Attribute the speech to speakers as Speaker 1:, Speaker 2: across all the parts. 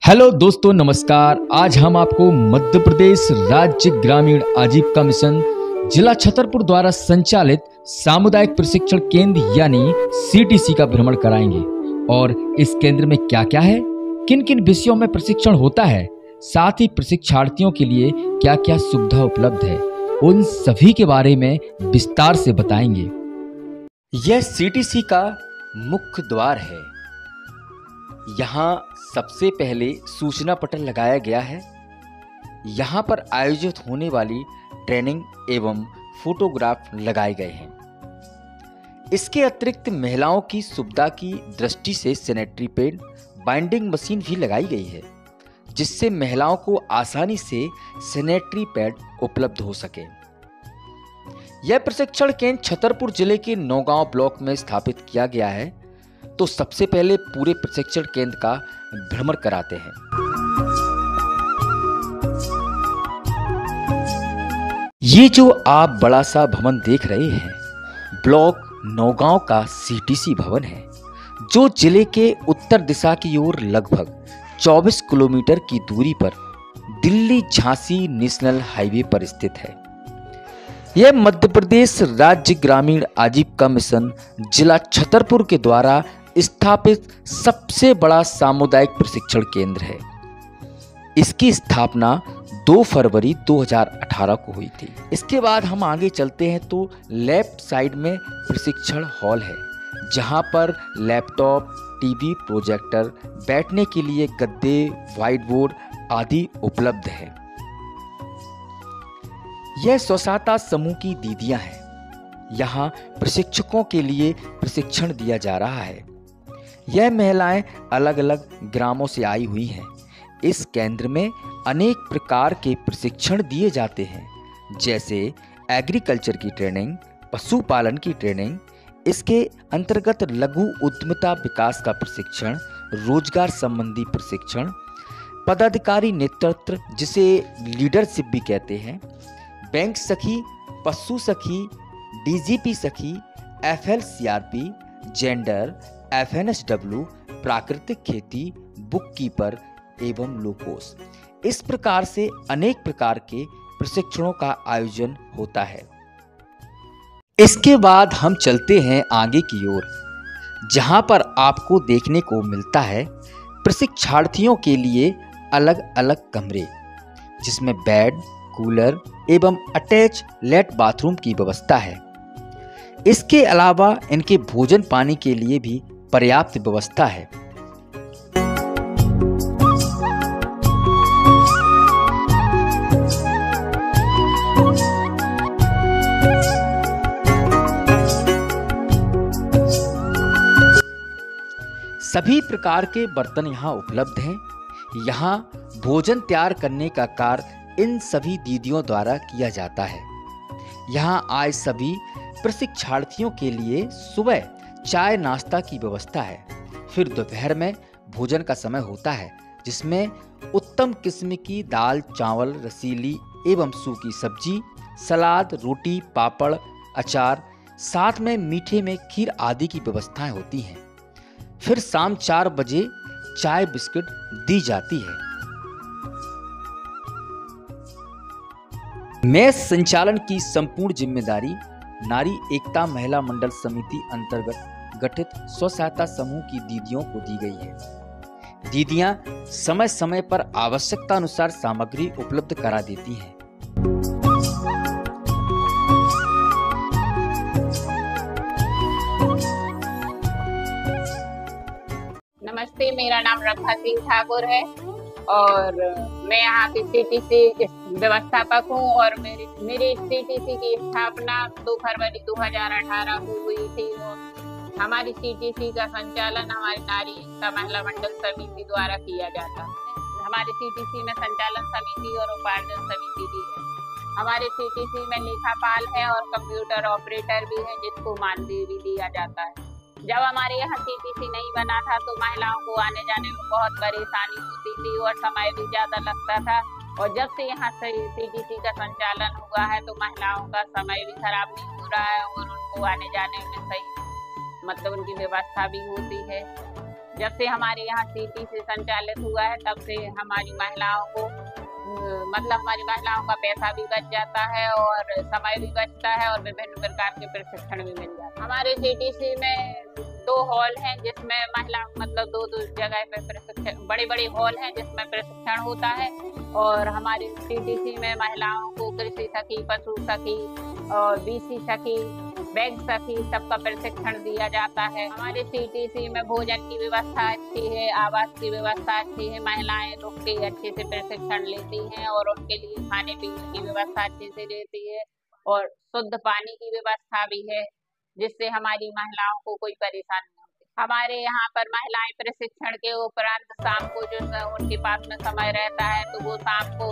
Speaker 1: Hello दोस्तों, नमस्कार। आज हम आपको मध्य प्रदेश राज्य ग्रामीण आजीविका मिशन जिला छतरपुर द्वारा संचालित सामुदायिक प्रशिक्षण केंद्र यानी सीटीसी का भ्रमण कराएंगे। और इस केंद्र में क्या क्या है, किन किन विषयों में प्रशिक्षण होता है, साथ ही प्रशिक्षार्थियों के लिए क्या क्या सुविधा उपलब्ध है, उन सभी के बारे में विस्तार से बताएंगे। यह सीटीसी का मुख्य द्वार है। यहाँ सबसे पहले सूचना पटल लगाया गया है। यहाँ पर आयोजित होने वाली ट्रेनिंग एवं फोटोग्राफ लगाए गए हैं। इसके अतिरिक्त महिलाओं की सुविधा की दृष्टि से सैनिटरी पैड बाइंडिंग मशीन भी लगाई गई है, जिससे महिलाओं को आसानी से सैनिटरी पैड उपलब्ध हो सके। यह प्रशिक्षण केंद्र छतरपुर जिले के नौगांव ब्लॉक में स्थापित किया गया है। तो सबसे पहले पूरे प्रशिक्षण केंद्र का भ्रमण कराते हैं। ये जो आप बड़ा सा भवन देख रहे हैं, ब्लॉक नौगांव का सीटीसी भवन है, जो जिले के उत्तर दिशा की ओर लगभग 24 किलोमीटर की दूरी पर दिल्ली झांसी नेशनल हाईवे पर स्थित है। यह मध्य प्रदेश राज्य ग्रामीण आजीविका मिशन जिला छतरपुर के द्वारा स्थापित सबसे बड़ा सामुदायिक प्रशिक्षण केंद्र है। इसकी स्थापना 2 फरवरी 2018 को हुई थी। इसके बाद हम आगे चलते हैं तो लेफ्ट साइड में प्रशिक्षण हॉल है, जहां पर लैपटॉप, टीवी, प्रोजेक्टर, बैठने के लिए गद्दे, व्हाइट बोर्ड आदि उपलब्ध है। यह स्वसहायता समूह की दीदियां हैं। यहाँ प्रशिक्षकों के लिए प्रशिक्षण दिया जा रहा है। यह महिलाएं अलग अलग ग्रामों से आई हुई हैं। इस केंद्र में अनेक प्रकार के प्रशिक्षण दिए जाते हैं, जैसे एग्रीकल्चर की ट्रेनिंग, पशुपालन की ट्रेनिंग, इसके अंतर्गत लघु उद्यमिता विकास का प्रशिक्षण, रोजगार संबंधी प्रशिक्षण, पदाधिकारी नेतृत्व जिसे लीडरशिप भी कहते हैं, बैंक सखी, पशु सखी, डीजीपी सखी, एफएलसीआरपी, जेंडर, एफएनएसडब्ल्यू, प्राकृतिक खेती, बुक कीपर एवं लोकोस। इस प्रकार से अनेक प्रकार के प्रशिक्षणों का आयोजन होता है। इसके बाद हम चलते हैं आगे की ओर, जहां पर आपको देखने को मिलता है प्रशिक्षार्थियों के लिए अलग अलग कमरे, जिसमें बेड, कूलर एवं अटैच लेट बाथरूम की व्यवस्था है। इसके अलावा इनके भोजन पानी के लिए भी पर्याप्त व्यवस्था है। सभी प्रकार के बर्तन यहाँ उपलब्ध हैं। यहाँ भोजन तैयार करने का कार्य इन सभी दीदियों द्वारा किया जाता है। यहाँ आए सभी प्रशिक्षार्थियों के लिए सुबह चाय नाश्ता की व्यवस्था है। फिर दोपहर में भोजन का समय होता है, जिसमें उत्तम किस्म की दाल, चावल, रसीली एवं सूखी सब्जी, सलाद, रोटी, पापड़, अचार, साथ में मीठे में खीर आदि की व्यवस्थाएं होती हैं। फिर शाम 4 बजे चाय बिस्किट दी जाती है। मेस संचालन की संपूर्ण जिम्मेदारी नारी एकता महिला मंडल समिति अंतर्गत गठित स्व सहायता समूह की दीदियों को दी गई है। दीदियां समय समय पर आवश्यकता अनुसार सामग्री उपलब्ध करा देती हैं।
Speaker 2: नमस्ते, मेरा नाम रखा सिंह ठाकुर है और मैं यहाँ की सीटीसी व्यवस्थापक हूँ। और मेरी सीटीसी की स्थापना 2 फरवरी 2018 को हुई थी। और हमारी सीटीसी का संचालन हमारी नारी एकता महिला मंडल समिति द्वारा किया जाता है। हमारी सीटीसी में संचालन समिति और उपार्जन समिति भी है। हमारे सीटीसी में लेखापाल है और कंप्यूटर ऑपरेटर भी है, जिसको मानदेय भी दिया जाता है। जब हमारे यहाँ सीटीसी नहीं बना था तो महिलाओं को आने जाने में बहुत परेशानी होती थी और समय भी ज्यादा लगता था। और जब से यहाँ सीटीसी का संचालन हुआ है तो महिलाओं का समय भी खराब नहीं हो रहा है और उनको आने जाने में सही उनकी व्यवस्था भी होती है। जब से हमारे यहाँ CTC संचालित हुआ है तब से हमारी महिलाओं को हमारी महिलाओं का पैसा भी बच जाता है और समय भी बचता है और विभिन्न प्रकार के प्रशिक्षण भी मिल जाते हैं। हमारे CTC में 2 हॉल हैं जिसमें महिला दो जगह पे प्रशिक्षण, बड़े हॉल हैं जिसमें प्रशिक्षण होता है। और हमारे CTC में महिलाओं को कृषि सखी, पशु सखी और BC सखी, बैंक सखी सबका प्रशिक्षण दिया जाता है। हमारे CTC में भोजन की व्यवस्था अच्छी है, आवास की व्यवस्था अच्छी है, महिलाएं रुक के अच्छे से प्रशिक्षण लेती हैं और उनके लिए खाने पीने की व्यवस्था अच्छे से रहती है और शुद्ध पानी की व्यवस्था भी है, जिससे हमारी महिलाओं को कोई परेशानी नहीं होती। हमारे यहाँ पर महिलाएं प्रशिक्षण के उपरांत शाम को जो उनके पास में समय रहता है तो वो शाम को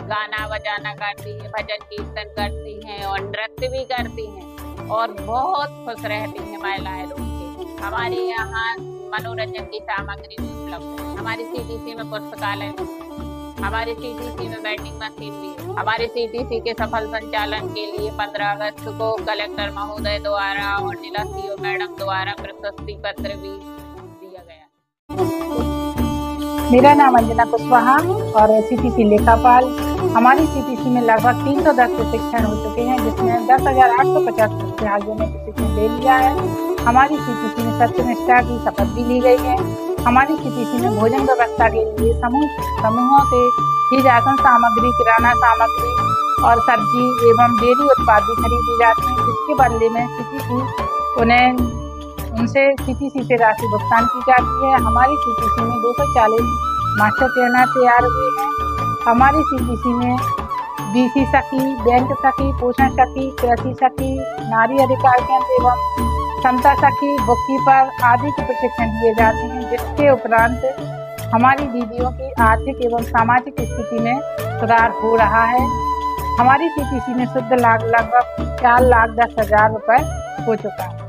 Speaker 2: गाना बजाना करती है, भजन कीर्तन करती हैं और नृत्य भी करती हैं और बहुत खुश रहती हैं महिलाएं लोग के। हमारे यहाँ मनोरंजन की सामग्री भी उपलब्ध है। हमारी CTC में पुस्तकालय भी है, हमारे CTC में वेंडिंग मशीन भी है। हमारे CTC के सफल संचालन के लिए 15 अगस्त को कलेक्टर महोदय द्वारा और जिला CO मैडम द्वारा प्रशस्ति पत्र भी दिया गया।
Speaker 3: मेरा नाम अंजना कुशवाहा और CTC लेखापाल। हमारी CTC में लगभग 310 प्रशिक्षण हो चुके हैं, जिसमें 10,850 प्रतिभागियों ने प्रशिक्षण ले लिया है। हमारी CTC में सत्यनिष्ठा की शपथ भी ली गई है। हमारी CTC में भोजन व्यवस्था के लिए समूहों से ही राशन सामग्री, किराना सामग्री और सब्जी एवं डेयरी उत्पाद भी खरीदे जाते हैं, जिसके बदले में उनसे CTC से राशि भुगतान की जाती है। हमारी CTC में 240 मास्टर ट्रेनर तैयार हुए हैं। हमारी CTC में BC सखी, बैंक सखी, पोषण सखी, कृषि सखी, नारी अधिकार केंद्र एवं क्षमता सखी, बुककीपर आदि के प्रशिक्षण दिए जाते हैं, जिसके उपरांत हमारी दीदियों की आर्थिक एवं सामाजिक स्थिति में सुधार हो रहा है। हमारी CTC में शुद्ध लाभ लगभग 4,10,000 रुपये हो चुका है।